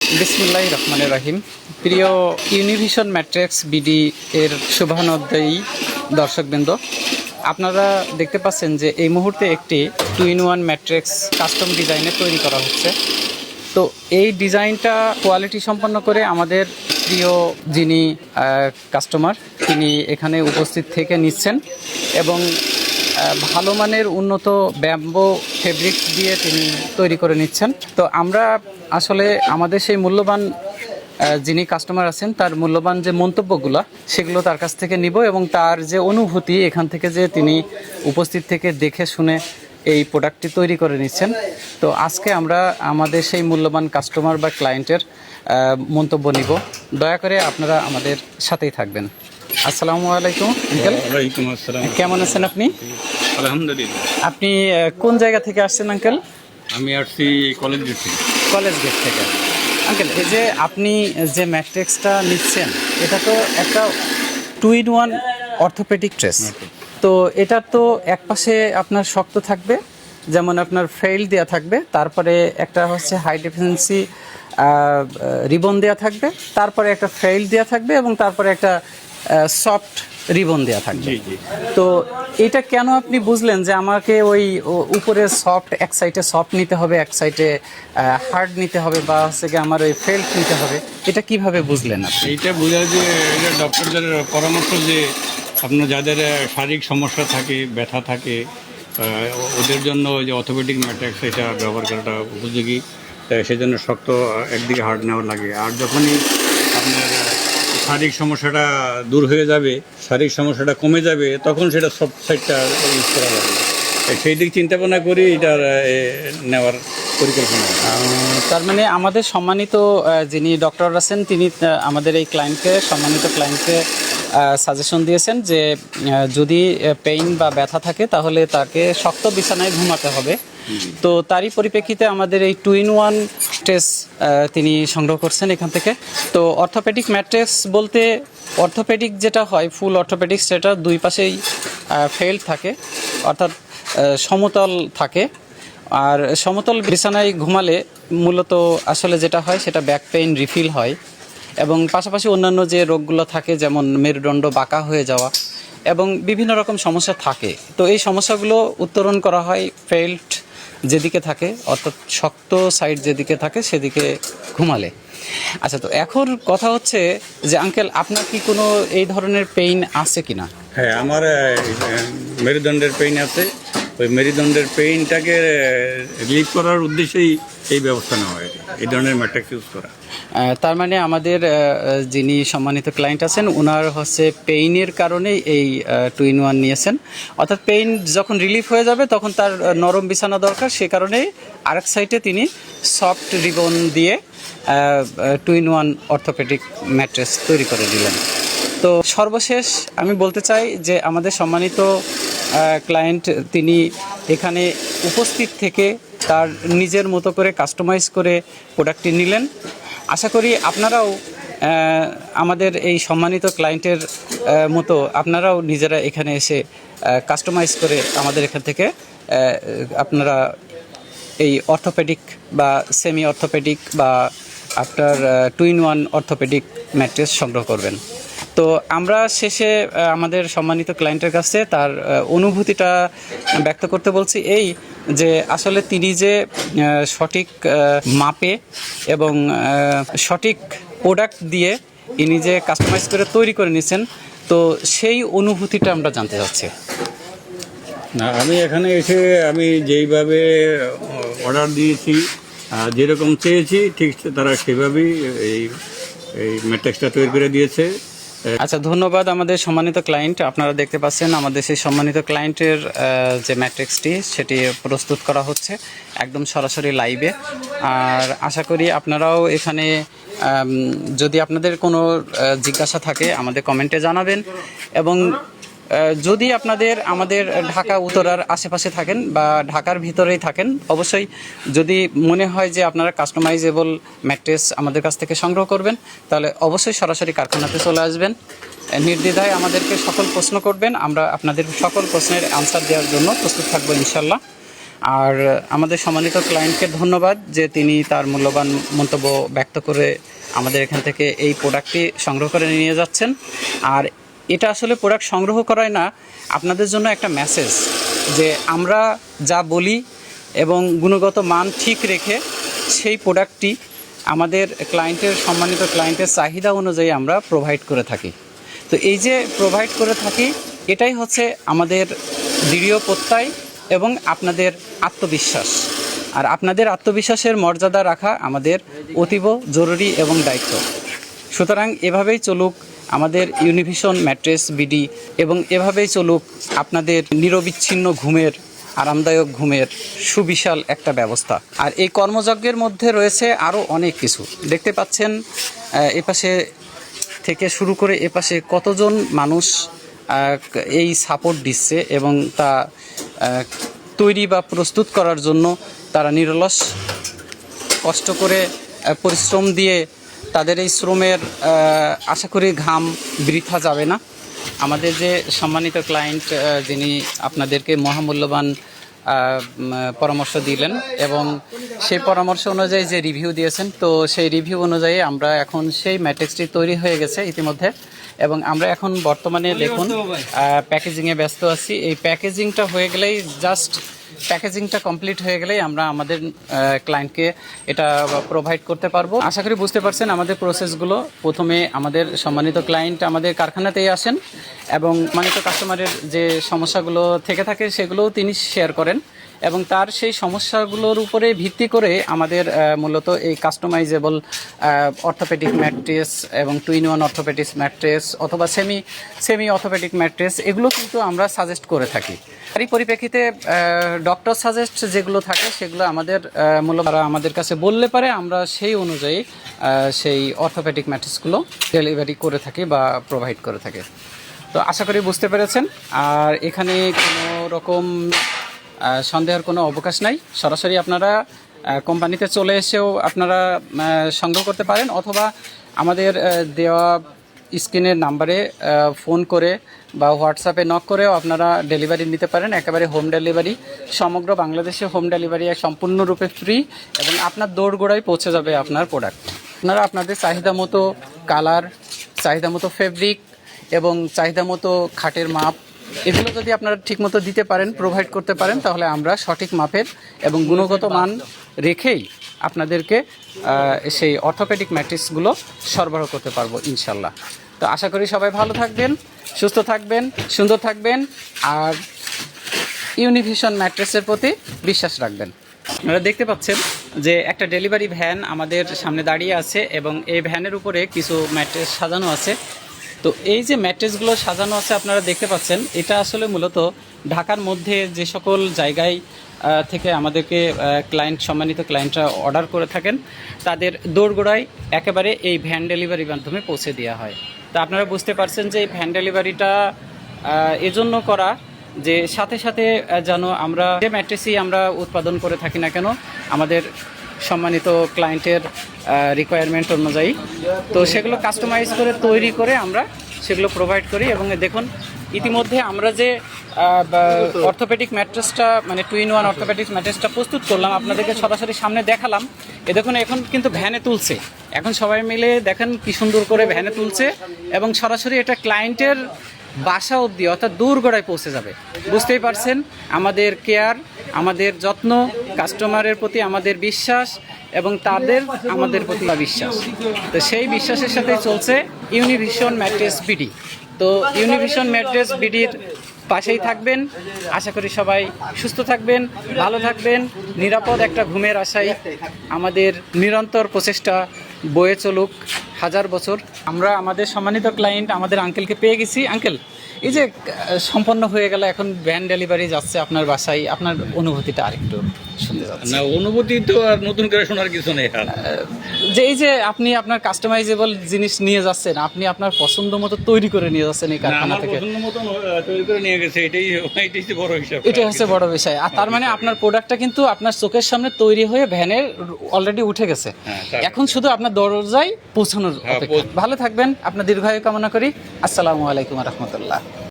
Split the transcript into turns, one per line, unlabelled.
বিসমিল্লাহির রহমানির রহিম। প্রিয় ইউনিভিশন ম্যাট্রিক্স বিডি এর শুভানুধ্যায়ী দর্শকবৃন্দ, আপনারা দেখতে পাচ্ছেন যে এই মুহূর্তে একটি 2-in-1 ম্যাট্রিক্স কাস্টম ডিজাইনে তৈরি করা হচ্ছে। তো এই ডিজাইনটা কোয়ালিটি সম্পন্ন করে আমাদের প্রিয় যিনি কাস্টমার তিনি এখানে উপস্থিত থেকে নিচ্ছেন এবং ভালো মানের উন্নত ব্যাম্বো ফেব্রিক দিয়ে তিনি তৈরি করে নিচ্ছেন। তো আমরা আসলে আমাদের সেই মূল্যবান যিনি কাস্টমার আছেন তার মূল্যবান যে মন্তব্যগুলো সেগুলো তার কাছ থেকে নিব এবং তার যে অনুভূতি এখান থেকে যে তিনি উপস্থিত থেকে দেখে শুনে এই প্রোডাক্টটি তৈরি করে নিচ্ছেন। তো আজকে আমরা আমাদের সেই মূল্যবান কাস্টমার বা ক্লায়েন্টের মন্তব্য নিব। দয়া করে আপনারা আমাদের সাথেই থাকবেন। আসসালামু আলাইকুম আঙ্কেল।
ওয়ালাইকুম আসসালাম।
কেমন আছেন আপনি?
আলহামদুলিল্লাহ।
আপনি কোন জায়গা থেকে আসছেন আঙ্কেল?
আমি আসছি কলেজ গেট থেকে।
কলেজ গেট থেকে। আঙ্কেল, এই যে আপনি যে ম্যাট্রিক্সটা নিচ্ছেন এটা তো একটা 2-in-1 অর্থোপেডিক ট্রেস। তো এটা তো এক পাশে আপনার শক্ত থাকবে, যেমন আপনার ফেইল দেওয়া থাকবে, তারপরে একটা হচ্ছে হাই ডেফিসিয়েন্সি রিবন দেওয়া থাকবে, তারপরে একটা ফেইল দেওয়া থাকবে এবং তারপরে একটা সফট রিবন দেওয়া থাকবে। তো এটা কেন আপনি বুঝলেন যে আমাকে ওই উপরে সফট, এক সাইডে সফট নিতে হবে, এক সাইডে হার্ড নিতে হবে, বা হচ্ছে কি আমার ওই ফেল্ট নিতে হবে? এটা কিভাবে বুঝলেন আপনি?
এইটা বোঝা যে এটা ডক্টরদের পরামর্শ যে আপনার যাদের শারীরিক সমস্যা থাকে, ব্যথা থাকে, ওদের জন্য ওই যে অর্থোপেডিক ম্যাট্রিক্স এটা ব্যবহার করাটা উপযোগী। সেই জন্য শক্ত একদিকে হার্ড নেওয়া লাগে। আর যখনই আপনার শারীরিক সমস্যাটা দূর হয়ে যাবে, শারীরিক সমস্যাটা কমে যাবে, তখন সেটা সফট সাইডটা ইউজ করা লাগে। সেই দিক চিন্তা ভাবনা করি এটার নেওয়ার পরিকল্পনা।
তার মানে আমাদের সম্মানিত যিনি ডক্টর আছেন তিনি আমাদের এই সম্মানিত ক্লায়েন্টকে সাজেশন দিয়েছেন যে যদি পেইন বা ব্যথা থাকে তাহলে তাকে শক্ত বিছানায় ঘুমাতে হবে। তো তারই পরিপ্রেক্ষিতে আমাদের এই 2-in-1 ট্রেস তিনি সংগ্রহ করছেন এখান থেকে। তো অর্থোপেডিক ম্যাট্রেস বলতে অর্থোপেডিক যেটা হয়, ফুল অর্থোপেডিক, সেটা দুই পাশেই ফেল্ড থাকে, অর্থাৎ সমতল থাকে। আর সমতল বিছানায় ঘুমালে মূলত আসলে যেটা হয় সেটা ব্যাক পেইন রিফিল হয় এবং পাশাপাশি অন্যান্য যে রোগগুলো থাকে যেমন মেরুদণ্ড বাঁকা হয়ে যাওয়া এবং বিভিন্ন রকম সমস্যা থাকে। তো এই সমস্যাগুলো উত্তরণ করা হয় ফেল্ট যেদিকে থাকে, অর্থাৎ শক্ত সাইড যেদিকে থাকে সেদিকে ঘুমালে। আচ্ছা, তো এখন কথা হচ্ছে যে আঙ্কেল, আপনার কি কোনো এই ধরনের পেইন আছে কি না?
হ্যাঁ, আমার মেরুদণ্ডের পেইন আছে। ওই মেরুদণ্ডের পেইনটাকে রিলিভ করার উদ্দেশ্যেই এই ব্যবস্থা নেওয়া হয়, এই ধরনের ম্যাট্রিক্স ইউজ করা।
তার মানে আমাদের যিনি সম্মানিত ক্লায়েন্ট আছেন ওনার হচ্ছে পেইনের কারণে এই 2-in-1 নিয়েছেন, অর্থাৎ পেইন যখন রিলিফ হয়ে যাবে তখন তার নরম বিছানা দরকার, সে কারণেই আরেক সাইডে তিনি সফট রিবন দিয়ে 2-in-1 অর্থোপেডিক ম্যাট্রেস তৈরি করে দিলেন। তো সর্বশেষ আমি বলতে চাই যে আমাদের সম্মানিত ক্লায়েন্ট তিনি এখানে উপস্থিত থেকে তার নিজের মতো করে কাস্টমাইজ করে প্রোডাক্টটি নিলেন। আশা করি আপনারাও আমাদের এই সম্মানিত ক্লায়েন্টের মতো আপনারাও নিজেরা এখানে এসে কাস্টমাইজ করে আমাদের এখান থেকে আপনারা এই অর্থোপেডিক বা সেমি অর্থোপেডিক বা আপনার 2-in-1 অর্থোপেডিক ম্যাট্রেস সংগ্রহ করবেন। তো আমরা শেষে আমাদের সম্মানিত ক্লায়েন্টের কাছে তার অনুভূতিটা ব্যক্ত করতে বলছি এই যে আসলে তিনি যে সঠিক মাপে এবং সঠিক প্রোডাক্ট দিয়ে ইনি যে কাস্টমাইজ করে তৈরি করে নিয়েছেন, তো সেই অনুভূতিটা আমরা জানতে চাচ্ছি।
না, আমি এখানে এসে আমি যেইভাবে অর্ডার দিয়েছি, যেরকম চেয়েছি ঠিক তারা সেভাবেই এই ম্যাট্রিক্সটা তৈরি করে দিয়েছে।
আচ্ছা, ধন্যবাদ আমাদের সম্মানিত ক্লায়েন্ট। আপনারা দেখতে পাচ্ছেন আমাদের সেই সম্মানিত ক্লায়েন্টের যে ম্যাট্রিক্সটি সেটি প্রস্তুত করা হচ্ছে একদম সরাসরি লাইভে। আর আশা করি আপনারাও এখানে যদি আপনাদের কোনো জিজ্ঞাসা থাকে আমাদের কমেন্টে জানাবেন এবং যদি আপনাদের আমাদের ঢাকা উত্তরার আশেপাশে থাকেন বা ঢাকার ভিতরেই থাকেন, অবশ্যই যদি মনে হয় যে আপনারা কাস্টমাইজেবল ম্যাট্রেস আমাদের কাছ থেকে সংগ্রহ করবেন তাহলে অবশ্যই সরাসরি কারখানাতে চলে আসবেন। নির্দ্বিধায় আমাদেরকে সকল প্রশ্ন করবেন, আমরা আপনাদের সকল প্রশ্নের আনসার দেওয়ার জন্য প্রস্তুত থাকবো ইনশাল্লাহ। আর আমাদের সম্মানিত ক্লায়েন্টকে ধন্যবাদ যে তিনি তার মূল্যবান মন্তব্য ব্যক্ত করে আমাদের এখান থেকে এই প্রোডাক্টটি সংগ্রহ করে নিয়ে যাচ্ছেন। আর এটা আসলে প্রোডাক্ট সংগ্রহ করাই না, আপনাদের জন্য একটা মেসেজ যে আমরা যা বলি এবং গুণগত মান ঠিক রেখে সেই প্রোডাক্টটি আমাদের ক্লায়েন্টের সম্মানিত ক্লায়েন্টের চাহিদা অনুযায়ী আমরা প্রোভাইড করে থাকি। তো এই যে প্রোভাইড করে থাকি, এটাই হচ্ছে আমাদের দৃঢ় প্রত্যয় এবং আপনাদের আত্মবিশ্বাস। আর আপনাদের আত্মবিশ্বাসের মর্যাদা রাখা আমাদের অতীব জরুরি এবং দায়িত্ব। সুতরাং এভাবেই চলুক আমাদের ইউনিভিশন ম্যাট্রেস বিডি, এবং এভাবেই চলুক আপনাদের নিরবিচ্ছিন্ন ঘুমের, আরামদায়ক ঘুমের সুবিশাল একটা ব্যবস্থা। আর এই কর্মযজ্ঞের মধ্যে রয়েছে আরও অনেক কিছু। দেখতে পাচ্ছেন এপাশে থেকে শুরু করে এপাশে কতজন মানুষ এই সাপোর্ট দিচ্ছে এবং তা তৈরি বা প্রস্তুত করার জন্য তারা নিরলস কষ্ট করে পরিশ্রম দিয়ে তাদের এই শ্রমের আশা করি ঘাম বৃথা যাবে না। আমাদের যে সম্মানিত ক্লায়েন্ট যিনি আপনাদেরকে মহামূল্যবান পরামর্শ দিলেন এবং সেই পরামর্শ অনুযায়ী যে রিভিউ দিয়েছেন, তো সেই রিভিউ অনুযায়ী আমরা এখন সেই ম্যাট্রিক্সটি তৈরি হয়ে গেছে ইতিমধ্যে, এবং আমরা এখন বর্তমানে দেখুন প্যাকেজিংয়ে ব্যস্ত আছি। এই প্যাকেজিংটা হয়ে গেলেই প্যাকেজিংটা কমপ্লিট হয়ে গেলেই আমরা আমাদের ক্লায়েন্টকে এটা প্রোভাইড করতে পারবো। আশা করি বুঝতে পারছেন আমাদের প্রসেসগুলো। প্রথমে আমাদের সম্মানিত ক্লায়েন্ট আমাদের কারখানাতেই আসেন এবং সম্মানিত কাস্টমারের যে সমস্যাগুলো থেকে থাকে সেগুলোও তিনি শেয়ার করেন, এবং তার সেই সমস্যাগুলোর উপরে ভিত্তি করে আমাদের মূলত এই কাস্টমাইজেবল অর্থোপেডিক ম্যাট্রেস এবং 2-in-1 অর্থোপেডিক ম্যাট্রেস অথবা সেমি অর্থোপেডিক ম্যাট্রেস এগুলো কিন্তু আমরা সাজেস্ট করে থাকি। এই পরিপ্রেক্ষিতে ডক্টর সাজেস্ট যেগুলো থাকে সেগুলো আমাদের মূলত তারা আমাদের কাছে বললে পারে আমরা সেই অনুযায়ী সেই অর্থোপেডিক ম্যাট্রেসগুলো ডেলিভারি করে থাকি বা প্রোভাইড করে থাকি। তো আশা করি বুঝতে পেরেছেন। আর এখানে কোনো রকম সন্দেহের কোনো অবকাশ নাই। সরাসরি আপনারা কোম্পানিতে চলে এসেও আপনারা সংগ্রহ করতে পারেন, অথবা আমাদের দেওয়া স্ক্রিনের নাম্বারে ফোন করে বা হোয়াটসঅ্যাপে নক করেও আপনারা ডেলিভারি নিতে পারেন। একেবারে হোম ডেলিভারি, সমগ্র বাংলাদেশে হোম ডেলিভারি সম্পূর্ণরূপে ফ্রি, এবং আপনার দোরগোড়ায় পৌঁছে যাবে আপনার প্রোডাক্ট। আপনারা আপনাদের চাহিদা মতো কালার, চাহিদা মতো ফেব্রিক এবং চাহিদা মতো খাটের মাপ, এগুলো যদি আপনারা ঠিকমতো দিতে পারেন, প্রোভাইড করতে পারেন, তাহলে আমরা সঠিক মাপের এবং গুণগত মান রেখেই আপনাদেরকে সেই অর্থোপেডিক ম্যাট্রিক্সগুলো সরবরাহ করতে পারবো ইনশাল্লাহ। তো আশা করি সবাই ভালো থাকবেন, সুস্থ থাকবেন, সুন্দর থাকবেন, আর ইউনিভিশন ম্যাট্রেসের প্রতি বিশ্বাস রাখবেন। আপনারা দেখতে পাচ্ছেন যে একটা ডেলিভারি ভ্যান আমাদের সামনে দাঁড়িয়ে আছে এবং এই ভ্যানের উপরে কিছু ম্যাট্রেস সাজানো আছে। তো এই যে ম্যাট্রেসগুলো সাজানো আছে আপনারা দেখতে পাচ্ছেন, এটা আসলে মূলত ঢাকার মধ্যে যে সকল জায়গায় থেকে আমাদেরকে সম্মানিত ক্লায়েন্টরা অর্ডার করে থাকেন, তাদের দোরগোড়ায় একেবারে এই ভ্যান ডেলিভারির মাধ্যমে পৌঁছে দেওয়া হয়। তা আপনারা বুঝতে পারছেন যে এই ভ্যান ডেলিভারিটা এজন্য করা যে সাথে সাথে যেন আমরা যে ম্যাট্রেসই আমরা উৎপাদন করে থাকি না কেন আমাদের সম্মানিত ক্লায়েন্টের রিকোয়ারমেন্ট অনুযায়ী, তো সেগুলো কাস্টমাইজ করে তৈরি করে আমরা সেগুলো প্রোভাইড করি। এবং দেখুন ইতিমধ্যে আমরা যে অর্থোপেডিক ম্যাট্রেসটা মানে 2-in-1 অর্থোপেডিক ম্যাট্রেসটা প্রস্তুত করলাম, আপনাদেরকে সরাসরি সামনে দেখালাম। দেখুন এখন কিন্তু ভ্যানে তুলছে, এখন সবাই মিলে দেখেন কি সুন্দর করে ভ্যানে তুলছে এবং সরাসরি এটা ক্লায়েন্টের বাসা অবধি অর্থাৎ দূরগড়ায় পৌঁছে যাবে। বুঝতেই পারছেন আমাদের কেয়ার, আমাদের যত্ন, কাস্টমারের প্রতি আমাদের বিশ্বাস এবং তাদের আমাদের প্রতি বিশ্বাস। তো সেই বিশ্বাসের সাথে চলছে ইউনিভিশন ম্যাট্রেস বিডি। তো ইউনিভিশন ম্যাট্রেস বিডির পাশেই থাকবেন। আশা করি সবাই সুস্থ থাকবেন, ভালো থাকবেন, নিরাপদ একটা ঘুমের আশায় আমাদের নিরন্তর প্রচেষ্টা বয়ে চলুক হাজার বছর। আমরা আমাদের সম্মানিত ক্লায়েন্ট আমাদের আঙ্কেলকে পেয়ে গেছি। আঙ্কেল, এই যে সম্পন্ন হয়ে গেল, এখন ভ্যান ডেলিভারি যাচ্ছে আপনার বাসায়, আপনার অনুভূতিটা আরেকটু শুনতে চাচ্ছি।
না, অনুভূতি তো আর নতুন করে শোনার কিছু নেই।
যে এই যে আপনি আপনার কাস্টমাইজেবল জিনিস নিয়ে যাচ্ছেন, আপনি আপনার পছন্দ মতো তৈরি করে নিয়ে যাচ্ছেন এই কারখানা থেকে,
পছন্দ মতো তৈরি করে নিয়ে গেছে, এটাই বড় হিসাব,
এটাই হচ্ছে বড় বিষয়। আর তার মানে আপনার প্রোডাক্টটা কিন্তু আপনার চোখের সামনে তৈরি হয়ে ভ্যানের অলরেডি উঠে গেছে, এখন শুধু আপনার দরজায় পৌঁছানোর অপেক্ষা। ভালো থাকবেন, আপনার দীর্ঘায়ু কামনা করি। আসসালামু আলাইকুম রহমতুল্লাহ।